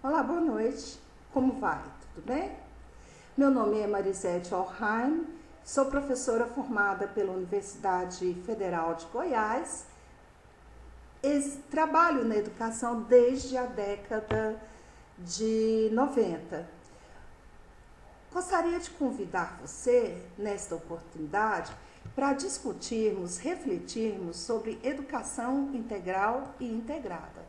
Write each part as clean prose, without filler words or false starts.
Olá, boa noite. Como vai? Tudo bem? Meu nome é Marisete Orheim, sou professora formada pela Universidade Federal de Goiás. Trabalho na educação desde a década de 90. Gostaria de convidar você, nesta oportunidade, para discutirmos, refletirmos sobre educação integral e integrada.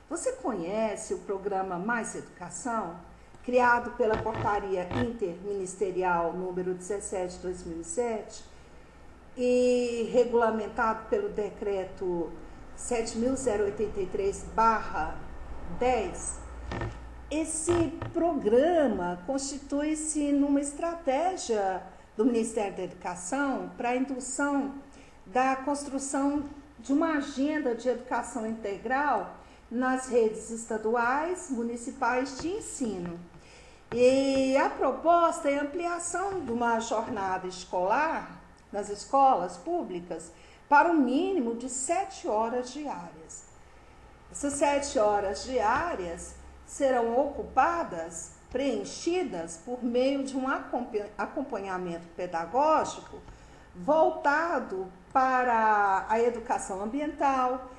Você conhece o programa Mais Educação, criado pela Portaria Interministerial número 17 de 2007 e regulamentado pelo Decreto 7.083/10? Esse programa constitui-se numa estratégia do Ministério da Educação para a indução da construção de uma agenda de educação integral nas redes estaduais, municipais de ensino. E a proposta é a ampliação de uma jornada escolar nas escolas públicas para um mínimo de 7 horas diárias. Essas 7 horas diárias serão ocupadas, preenchidas por meio de um acompanhamento pedagógico voltado para a educação ambiental,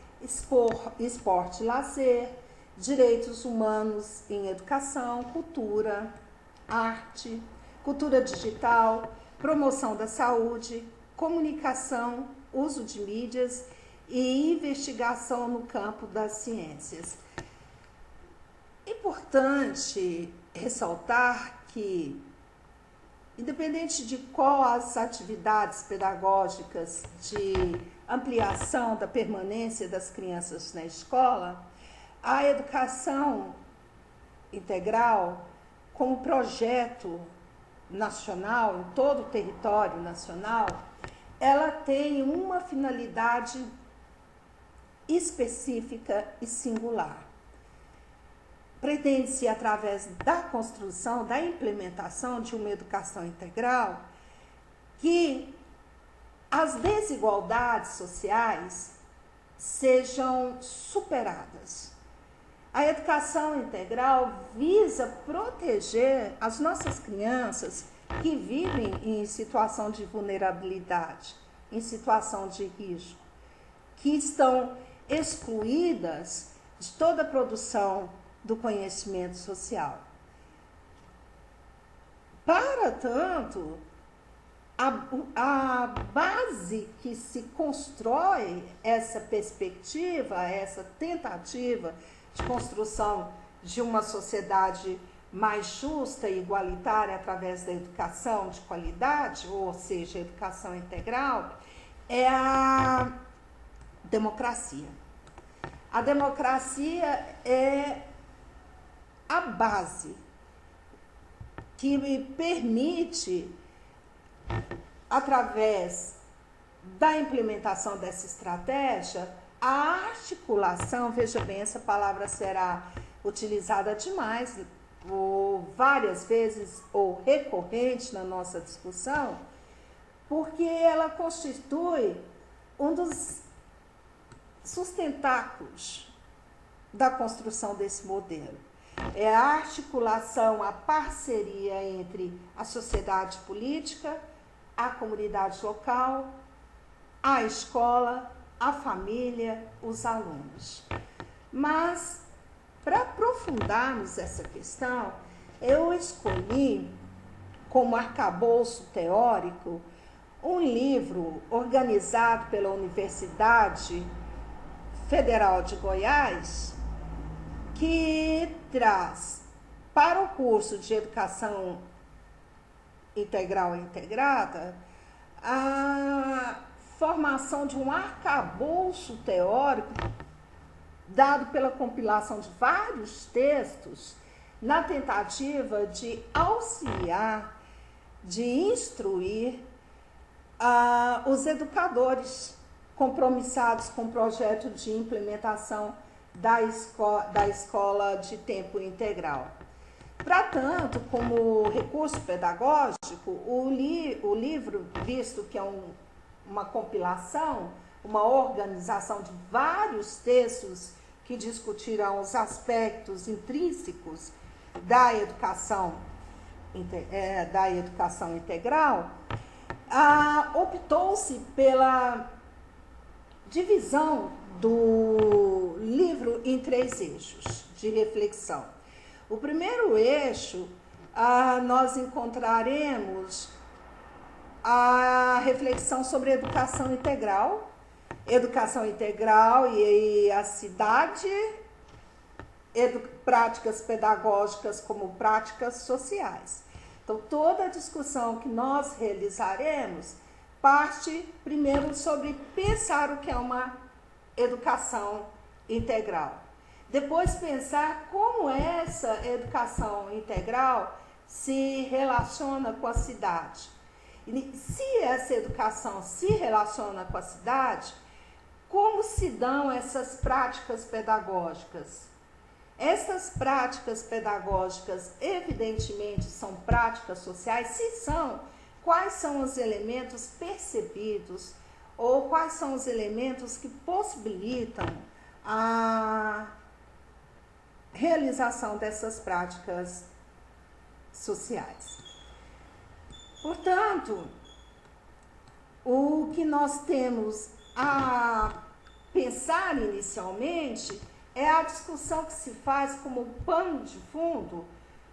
esporte e lazer, direitos humanos em educação, cultura, arte, cultura digital, promoção da saúde, comunicação, uso de mídias e investigação no campo das ciências. Importante ressaltar que, independente de quais atividades pedagógicas de ampliação da permanência das crianças na escola, a educação integral, como projeto nacional, em todo o território nacional, ela tem uma finalidade específica e singular. Pretende-se, através da construção, da implementação de uma educação integral, que as desigualdades sociais sejam superadas. A educação integral visa proteger as nossas crianças que vivem em situação de vulnerabilidade, em situação de risco, que estão excluídas de toda a produção do conhecimento social. Para tanto, a base que se constrói essa perspectiva, essa tentativa de construção de uma sociedade mais justa e igualitária através da educação de qualidade, ou seja, educação integral, é a democracia. A democracia é a base que me permite, através da implementação dessa estratégia, a articulação, veja bem, essa palavra será utilizada demais, ou várias vezes, ou recorrente na nossa discussão, porque ela constitui um dos sustentáculos da construção desse modelo. É a articulação, a parceria entre a sociedade política, a comunidade local, a escola, a família, os alunos. Mas, para aprofundarmos essa questão, eu escolhi como arcabouço teórico um livro organizado pela Universidade Federal de Goiás, que traz para o curso de Educação Integral e Integrada a formação de um arcabouço teórico dado pela compilação de vários textos na tentativa de auxiliar, de instruir os educadores compromissados com o projeto de implementação da escola de tempo integral. Para tanto, como recurso pedagógico, o livro, visto que é uma compilação, uma organização de vários textos que discutirão os aspectos intrínsecos da educação integral, optou-se pela divisão do livro em 3 eixos de reflexão. O primeiro eixo, nós encontraremos a reflexão sobre educação integral e a cidade, práticas pedagógicas como práticas sociais. Então, toda a discussão que nós realizaremos parte primeiro sobre pensar o que é uma educação integral. Depois pensar como essa educação integral se relaciona com a cidade. E se essa educação se relaciona com a cidade, como se dão essas práticas pedagógicas? Essas práticas pedagógicas, evidentemente, são práticas sociais? Se são, quais são os elementos percebidos ou quais são os elementos que possibilitam a realização dessas práticas sociais? Portanto, o que nós temos a pensar inicialmente é a discussão que se faz como pano de fundo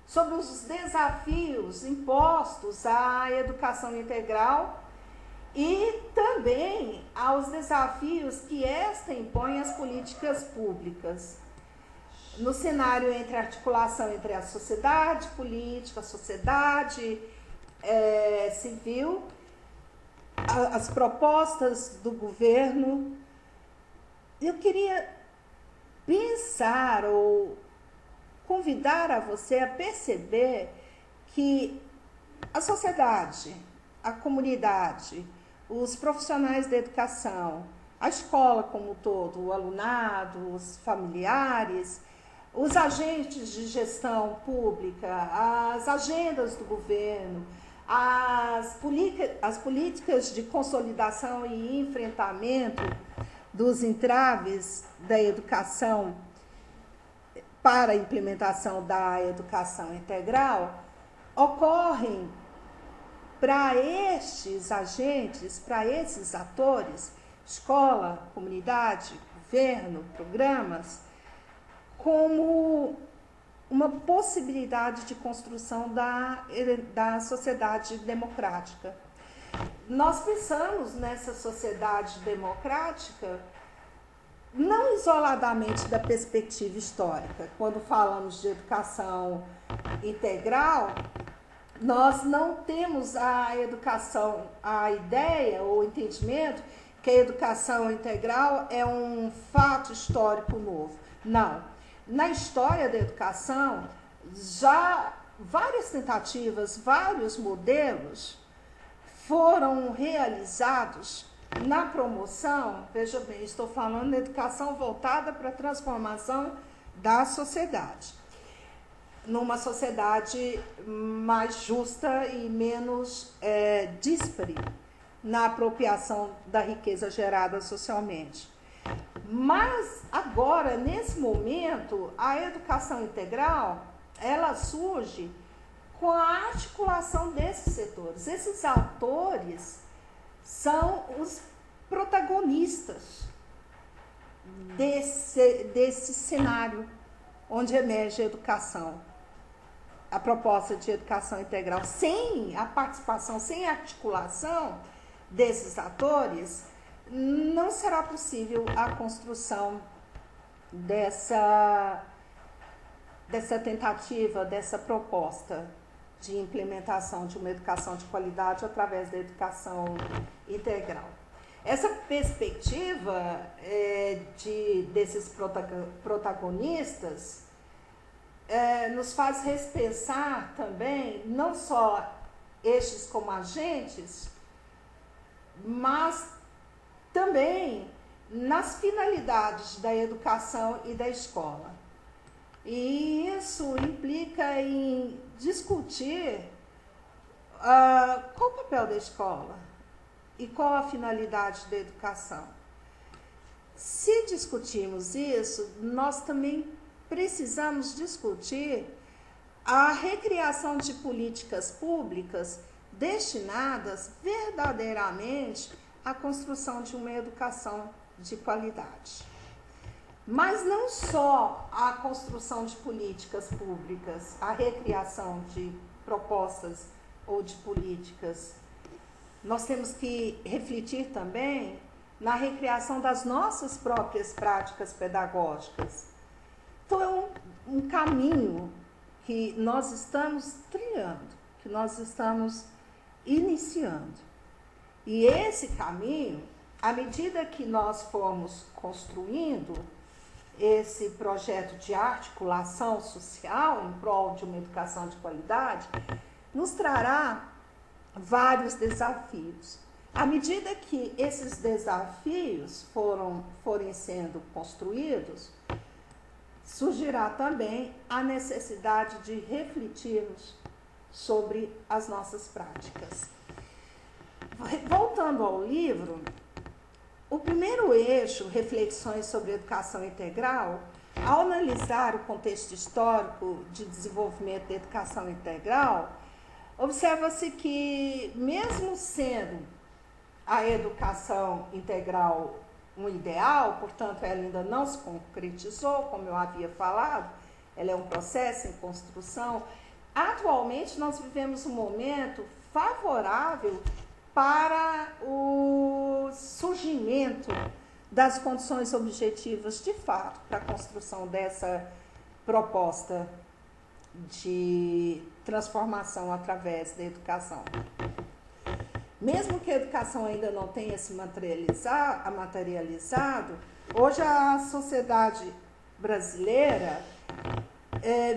sobre os desafios impostos à educação integral e também aos desafios que esta impõe às políticas públicas. No cenário entre a articulação entre a sociedade política, a sociedade civil, as propostas do governo, eu queria pensar ou convidar a você a perceber que a sociedade, a comunidade, os profissionais da educação, a escola como um todo, o alunado, os familiares, os agentes de gestão pública, as agendas do governo, as políticas de consolidação e enfrentamento dos entraves da educação para a implementação da educação integral, ocorrem para estes agentes, para esses atores, escola, comunidade, governo, programas, como uma possibilidade de construção da sociedade democrática. Nós pensamos nessa sociedade democrática não isoladamente da perspectiva histórica. Quando falamos de educação integral, nós não temos a ideia ou o entendimento que a educação integral é um fato histórico novo. Não. Na história da educação, já várias tentativas, vários modelos foram realizados na promoção. Veja bem, estou falando da educação voltada para a transformação da sociedade, numa sociedade mais justa e menos díspare na apropriação da riqueza gerada socialmente. Mas agora, nesse momento, a educação integral, ela surge com a articulação desses setores. Esses atores são os protagonistas desse cenário onde emerge a educação, a proposta de educação integral. Sem a participação, sem a articulação desses atores, não será possível a construção dessa tentativa, dessa proposta de implementação de uma educação de qualidade através da educação integral. Essa perspectiva desses protagonistas nos faz repensar também, não só estes como agentes, mas também nas finalidades da educação e da escola. E isso implica em discutir qual o papel da escola e qual a finalidade da educação. se discutirmos isso, nós também precisamos discutir a recriação de políticas públicas destinadas verdadeiramente à construção de uma educação de qualidade. Mas não só a construção de políticas públicas, a recriação de propostas ou de políticas. Nós temos que refletir também na recriação das nossas próprias práticas pedagógicas. Então, é um caminho que nós estamos trilhando, que nós estamos iniciando. E esse caminho, à medida que nós formos construindo esse projeto de articulação social em prol de uma educação de qualidade, nos trará vários desafios. À medida que esses desafios forem sendo construídos, surgirá também a necessidade de refletirmos sobre as nossas práticas. Voltando ao livro, o primeiro eixo, Reflexões sobre Educação Integral, ao analisar o contexto histórico de desenvolvimento da educação integral, observa-se que, mesmo sendo a educação integral um ideal, portanto, ela ainda não se concretizou, como eu havia falado, ela é um processo em construção. Atualmente, nós vivemos um momento favorável para o surgimento das condições objetivas de fato para a construção dessa proposta de transformação através da educação. Mesmo que a educação ainda não tenha se materializado, hoje a sociedade brasileira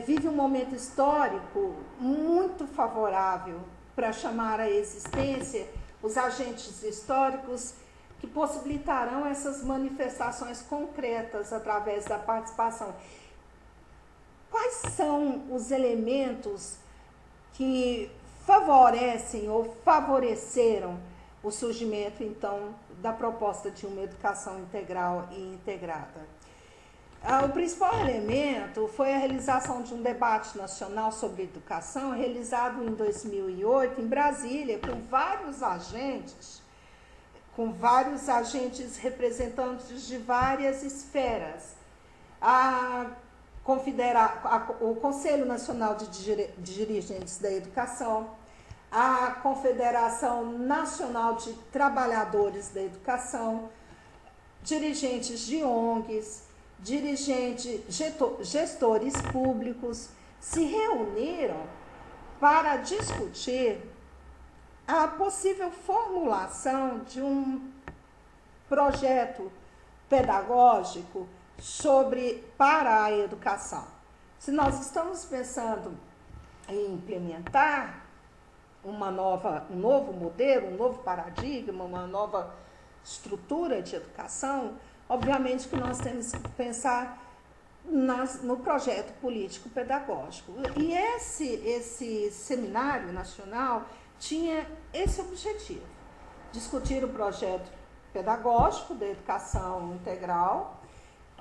vive um momento histórico muito favorável para chamar à existência os agentes históricos que possibilitarão essas manifestações concretas através da participação. Quais são os elementos que favorecem ou favoreceram o surgimento, então, da proposta de uma educação integral e integrada? O principal elemento foi a realização de um debate nacional sobre educação, realizado em 2008 em Brasília, com vários agentes representantes de várias esferas. O Conselho Nacional de Dirigentes da Educação, a Confederação Nacional de Trabalhadores da Educação, dirigentes de ONGs, gestores públicos se reuniram para discutir a possível formulação de um projeto pedagógico para a educação. Se nós estamos pensando em implementar um novo modelo, um novo paradigma, uma nova estrutura de educação, obviamente que nós temos que pensar no projeto político-pedagógico. E esse seminário nacional tinha esse objetivo: discutir o projeto pedagógico da educação integral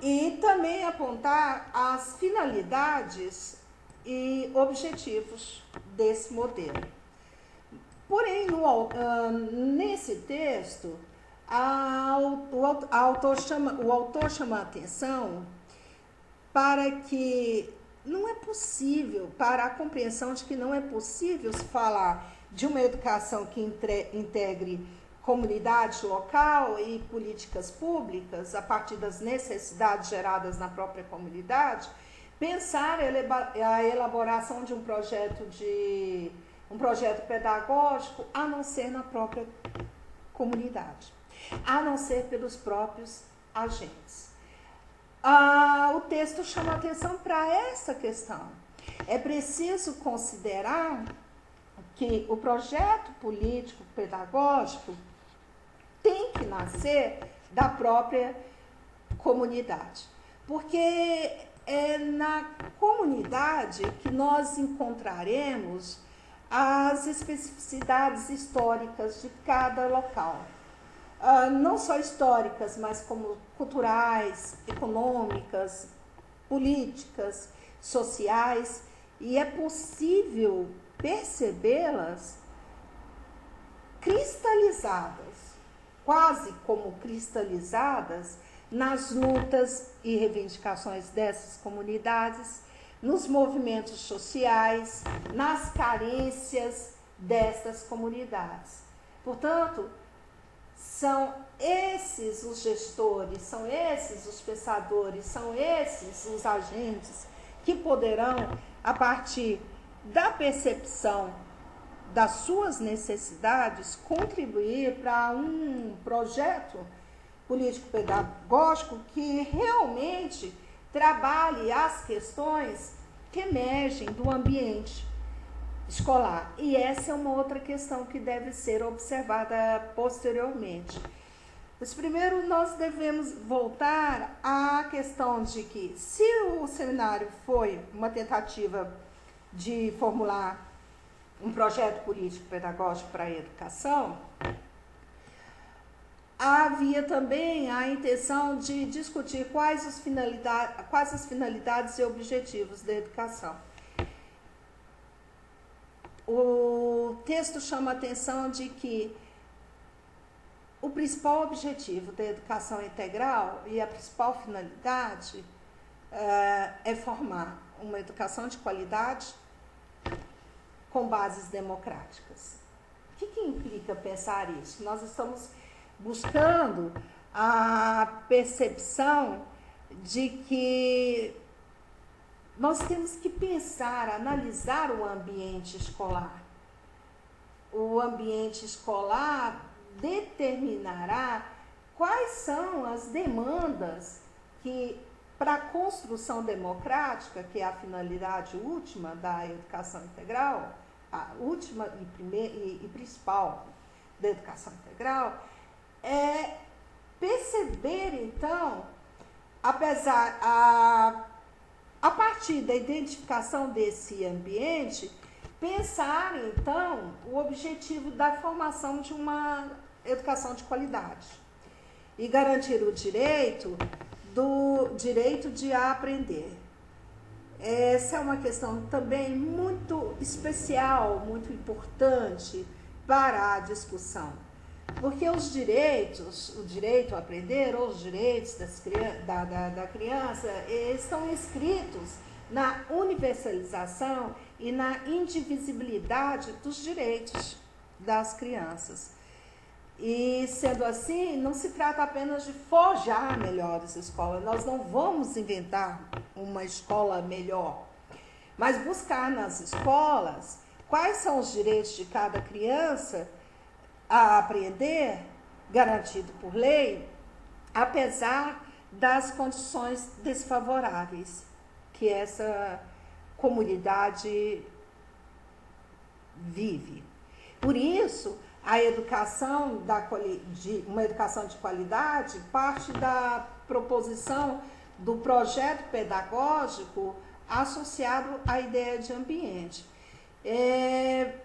e também apontar as finalidades e objetivos desse modelo. Porém, nesse texto, o autor chama a atenção para que não é possível, para a compreensão de que não é possível se falar de uma educação que integre comunidade local e políticas públicas a partir das necessidades geradas na própria comunidade, pensar a elaboração de um projeto pedagógico a não ser na própria comunidade, a não ser pelos próprios agentes. O texto chama atenção para essa questão. É preciso considerar que o projeto político pedagógico tem que nascer da própria comunidade, porque é na comunidade que nós encontraremos as especificidades históricas de cada local. não só históricas, mas como culturais, econômicas, políticas, sociais, e é possível percebê-las cristalizadas, quase como cristalizadas nas lutas e reivindicações dessas comunidades, nos movimentos sociais, nas carências dessas comunidades. Portanto, são esses os gestores, são esses os pensadores, são esses os agentes que poderão, a partir da percepção das suas necessidades, contribuir para um projeto político-pedagógico que realmente trabalhe as questões que emergem do ambiente escolar. E essa é uma outra questão que deve ser observada posteriormente. Mas primeiro nós devemos voltar à questão de que, se o seminário foi uma tentativa de formular um projeto político-pedagógico para a educação, havia também a intenção de discutir quais as finalidades e objetivos da educação. O texto chama a atenção de que o principal objetivo da educação integral e a principal finalidade é formar uma educação de qualidade com bases democráticas. O que implica pensar isso? Nós estamos buscando a percepção de que nós temos que pensar, analisar o ambiente escolar. O ambiente escolar determinará quais são as demandas que, para a construção democrática, que é a finalidade última da educação integral, a última e principal da educação integral, é perceber, então, a partir da identificação desse ambiente, pensar, então, o objetivo da formação de uma educação de qualidade e garantir o direito de aprender. Essa é uma questão também muito especial, muito importante para a discussão, porque o direito a aprender, ou os direitos da criança, estão inscritos na universalização e na indivisibilidade dos direitos das crianças. E, sendo assim, não se trata apenas de forjar melhores escolas. Nós não vamos inventar uma escola melhor, mas buscar nas escolas quais são os direitos de cada criança a aprender, garantido por lei, apesar das condições desfavoráveis que essa comunidade vive. Por isso, a educação uma educação de qualidade parte da proposição do projeto pedagógico associado à ideia de ambiente. É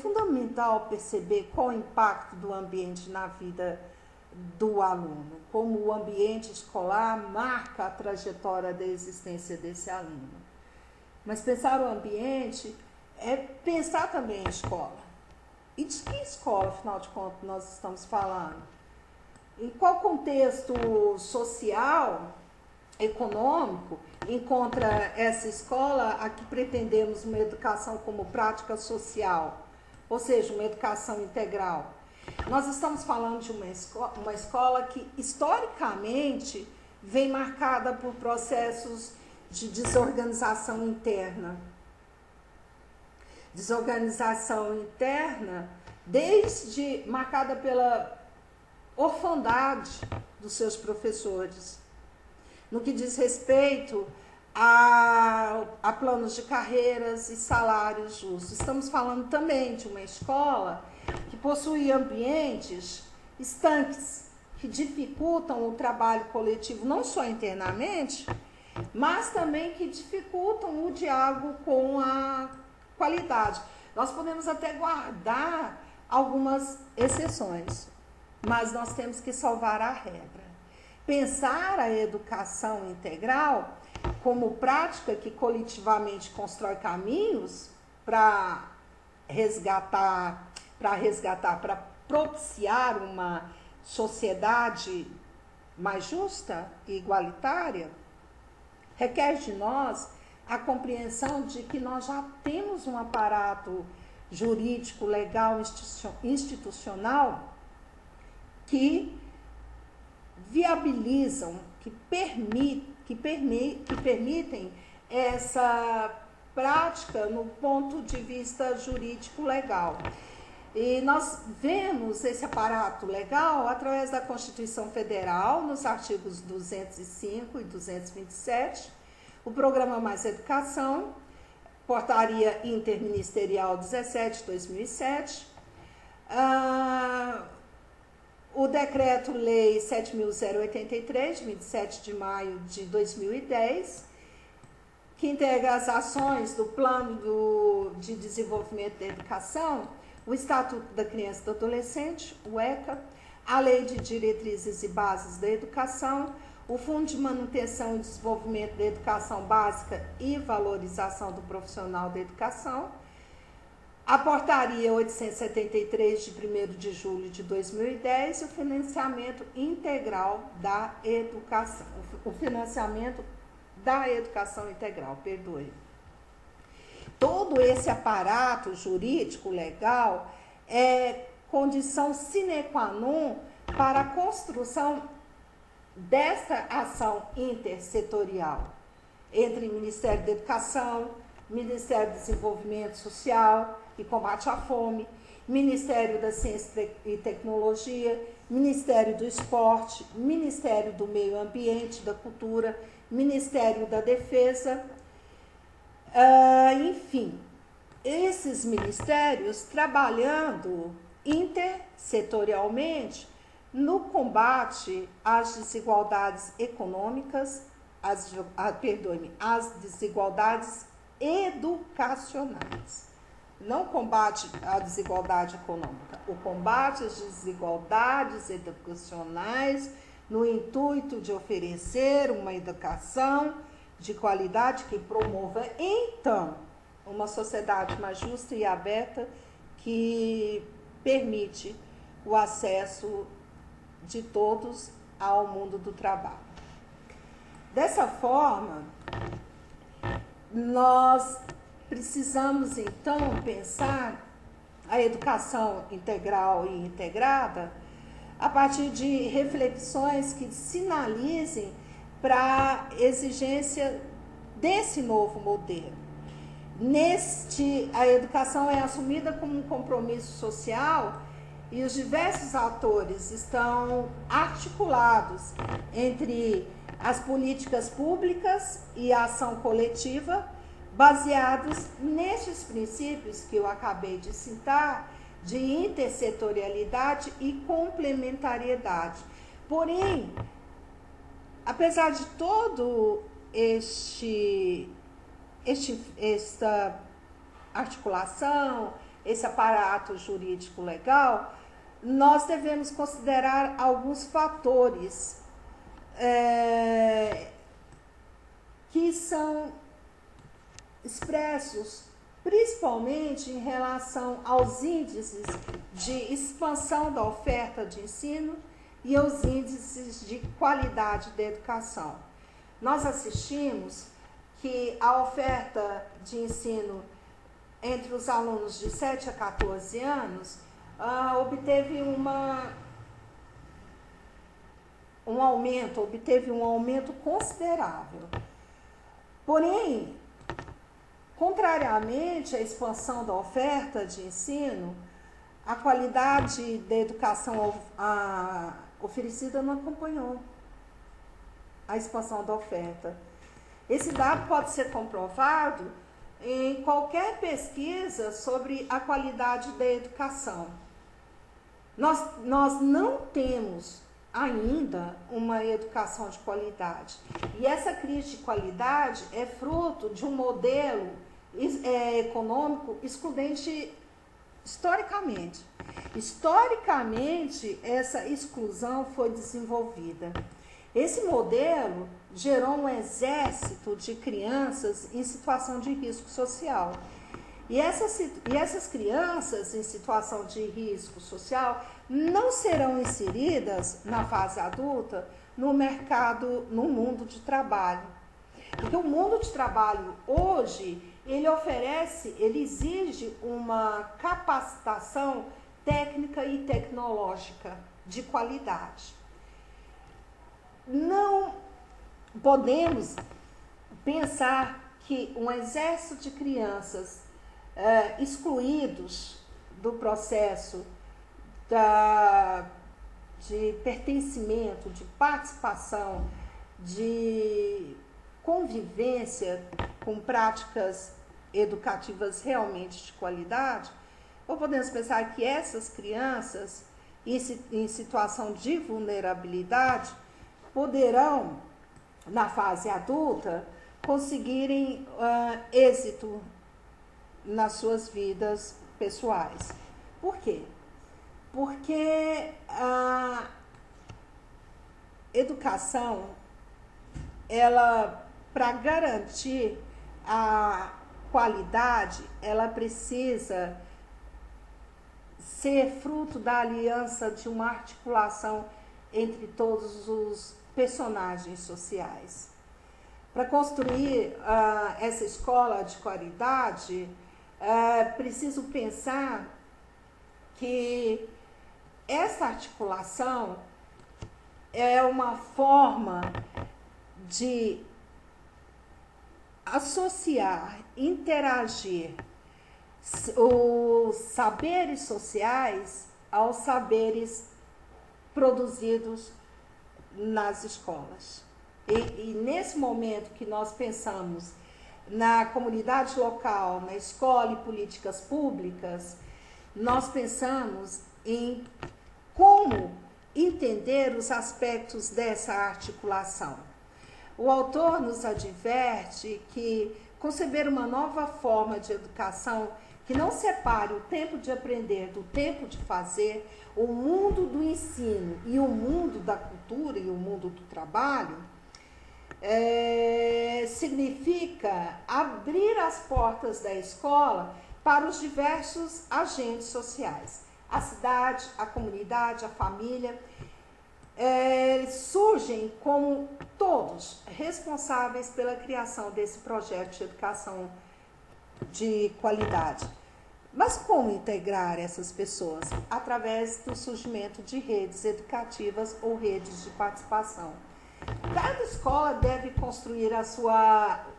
fundamental perceber qual o impacto do ambiente na vida do aluno, como o ambiente escolar marca a trajetória da existência desse aluno. Mas pensar o ambiente é pensar também a escola. E de que escola, afinal de contas, nós estamos falando? Em qual contexto social, econômico, encontra essa escola a que pretendemos uma educação como prática social, ou seja, uma educação integral? Nós estamos falando de uma escola que, historicamente, vem marcada por processos de desorganização interna. Desorganização interna, marcada pela orfandade dos seus professores, no que diz respeito a planos de carreiras e salários justos. Estamos falando também de uma escola que possui ambientes estanques, que dificultam o trabalho coletivo, não só internamente, mas também que dificultam o diálogo com a qualidade. Nós podemos até guardar algumas exceções, mas nós temos que salvar a regra. Pensar a educação integral como prática que coletivamente constrói caminhos para resgatar, para propiciar uma sociedade mais justa e igualitária, requer de nós a compreensão de que nós já temos um aparato jurídico, legal, institucional que viabilizam, que permitem essa prática no ponto de vista jurídico legal. E nós vemos esse aparato legal através da Constituição Federal, nos artigos 205 e 227, o Programa Mais Educação, Portaria Interministerial 17/2007, o Decreto-Lei 7.083, de 27 de maio de 2010, que integra as ações do Plano de Desenvolvimento da Educação, o Estatuto da Criança e do Adolescente, o ECA, a Lei de Diretrizes e Bases da Educação, o Fundo de Manutenção e Desenvolvimento da Educação Básica e Valorização do Profissional da Educação, a Portaria 873, de 1º de julho de 2010, e o financiamento integral da educação, o financiamento da educação integral, perdoe. Todo esse aparato jurídico legal é condição sine qua non para a construção dessa ação intersetorial entre Ministério da Educação, Ministério do Desenvolvimento Social e Combate à Fome, Ministério da Ciência e Tecnologia, Ministério do Esporte, Ministério do Meio Ambiente, da Cultura, Ministério da Defesa, enfim, esses ministérios trabalhando intersetorialmente no combate às desigualdades econômicas, às desigualdades educacionais. Não combate à desigualdade econômica, o combate às desigualdades educacionais no intuito de oferecer uma educação de qualidade que promova, então, uma sociedade mais justa e aberta que permite o acesso de todos ao mundo do trabalho. Dessa forma, nós precisamos, então, pensar a educação integral e integrada a partir de reflexões que sinalizem para a exigência desse novo modelo. A educação é assumida como um compromisso social e os diversos atores estão articulados entre as políticas públicas e a ação coletiva, baseados nestes princípios que eu acabei de citar, de intersetorialidade e complementariedade. Porém, apesar de todo esta articulação, esse aparato jurídico legal, nós devemos considerar alguns fatores que são expressos principalmente em relação aos índices de expansão da oferta de ensino e aos índices de qualidade da educação. Nós assistimos que a oferta de ensino entre os alunos de 7 a 14 anos obteve um aumento considerável. Porém, contrariamente à expansão da oferta de ensino, a qualidade da educação oferecida não acompanhou a expansão da oferta. Esse dado pode ser comprovado em qualquer pesquisa sobre a qualidade da educação. Nós não temos ainda uma educação de qualidade. E essa crise de qualidade é fruto de um modelo econômico excludente historicamente. Historicamente, essa exclusão foi desenvolvida. Esse modelo gerou um exército de crianças em situação de risco social. E essas crianças em situação de risco social não serão inseridas na fase adulta no mercado, no mundo de trabalho. Porque o mundo de trabalho hoje, ele exige uma capacitação técnica e tecnológica de qualidade. Não podemos pensar que um exército de crianças excluídos do processo de pertencimento, de participação, de convivência com práticas educativas realmente de qualidade, ou podemos pensar que essas crianças em situação de vulnerabilidade poderão, na fase adulta, conseguirem êxito nas suas vidas pessoais. Por quê? Porque a educação, ela, para garantir a qualidade, ela precisa ser fruto da aliança de uma articulação entre todos os personagens sociais. Para construir essa escola de qualidade, preciso pensar que essa articulação é uma forma de associar, interagir os saberes sociais aos saberes produzidos nas escolas. E nesse momento que nós pensamos na comunidade local, na escola e políticas públicas, nós pensamos em como entender os aspectos dessa articulação. O autor nos adverte que conceber uma nova forma de educação que não separe o tempo de aprender do tempo de fazer, o mundo do ensino e o mundo da cultura e o mundo do trabalho, significa abrir as portas da escola para os diversos agentes sociais. A cidade, a comunidade, a família, surgem como todos responsáveis pela criação desse projeto de educação de qualidade. Mas como integrar essas pessoas? Através do surgimento de redes educativas ou redes de participação. Cada escola deve construir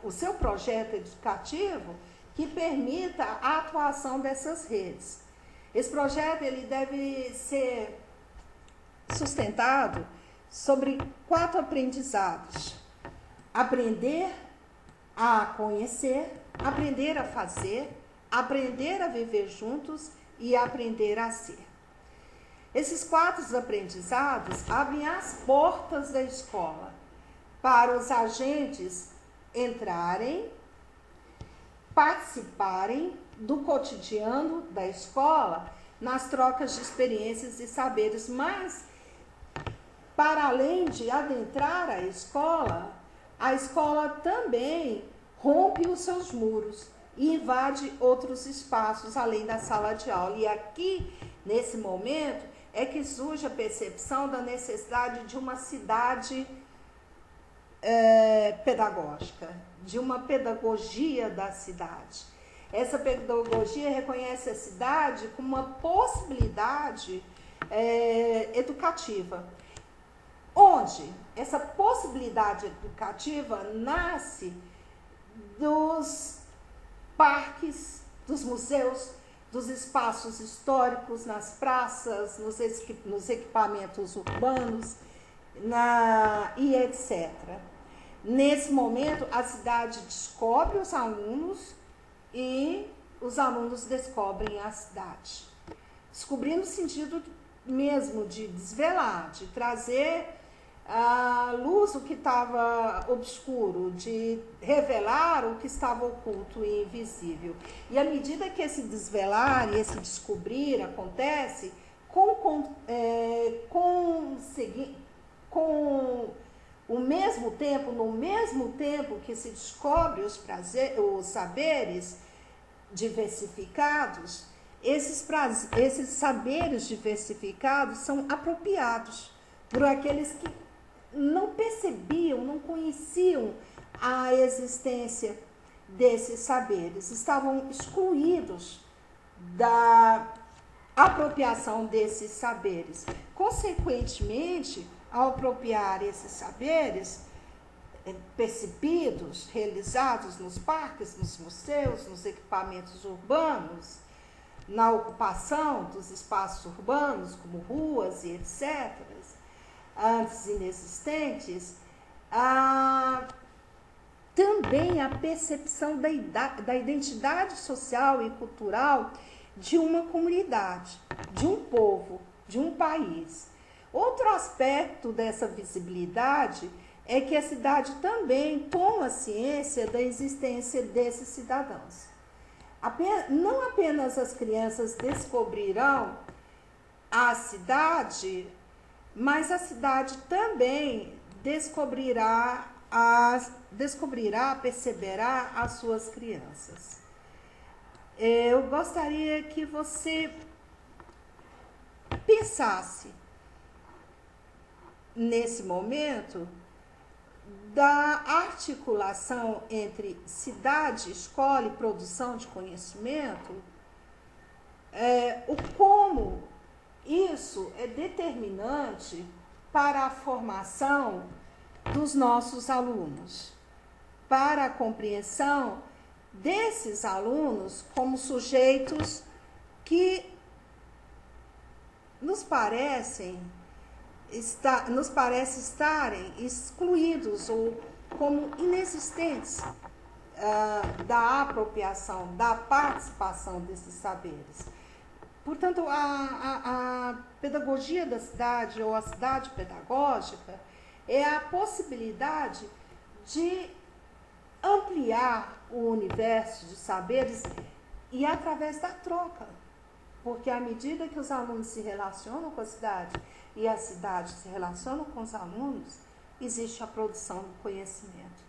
o seu projeto educativo que permita a atuação dessas redes. Esse projeto ele deve ser sustentado sobre 4 aprendizados: aprender a conhecer, aprender a fazer, aprender a viver juntos e aprender a ser. Esses 4 aprendizados abrem as portas da escola para os agentes entrarem, participarem do cotidiano da escola nas trocas de experiências e saberes, mas para além de adentrar a escola também rompe os seus muros e invade outros espaços além da sala de aula. E aqui, nesse momento, é que surge a percepção da necessidade de uma cidade pedagógica, de uma pedagogia da cidade. Essa pedagogia reconhece a cidade como uma possibilidade educativa, onde essa possibilidade educativa nasce dos parques, dos museus, dos espaços históricos, nas praças, nos equipamentos urbanos e etc. Nesse momento, a cidade descobre os alunos e os alunos descobrem a cidade. Descobrindo o sentido mesmo de desvelar, de trazer à luz o que estava obscuro, de revelar o que estava oculto e invisível. E à medida que esse desvelar e esse descobrir acontece, com o mesmo tempo, no mesmo tempo que se descobre os saberes diversificados, esses saberes diversificados são apropriados por aqueles que não percebiam, não conheciam a existência desses saberes, estavam excluídos da apropriação desses saberes. Consequentemente, ao apropriar esses saberes percebidos, realizados nos parques, nos museus, nos equipamentos urbanos, na ocupação dos espaços urbanos, como ruas e etc., antes inexistentes, também a percepção da identidade social e cultural de uma comunidade, de um povo, de um país. Outro aspecto dessa visibilidade é que a cidade também toma ciência da existência desses cidadãos. Não apenas as crianças descobrirão a cidade, mas a cidade também perceberá as suas crianças. Eu gostaria que você pensasse nesse momento da articulação entre cidade, escola e produção de conhecimento, como isso é determinante para a formação dos nossos alunos, para a compreensão desses alunos como sujeitos que nos parece estarem excluídos ou como inexistentes da apropriação, da participação desses saberes. Portanto, a pedagogia da cidade ou a cidade pedagógica é a possibilidade de ampliar o universo de saberes e através da troca. Porque à medida que os alunos se relacionam com a cidade e a cidade se relaciona com os alunos, existe a produção do conhecimento.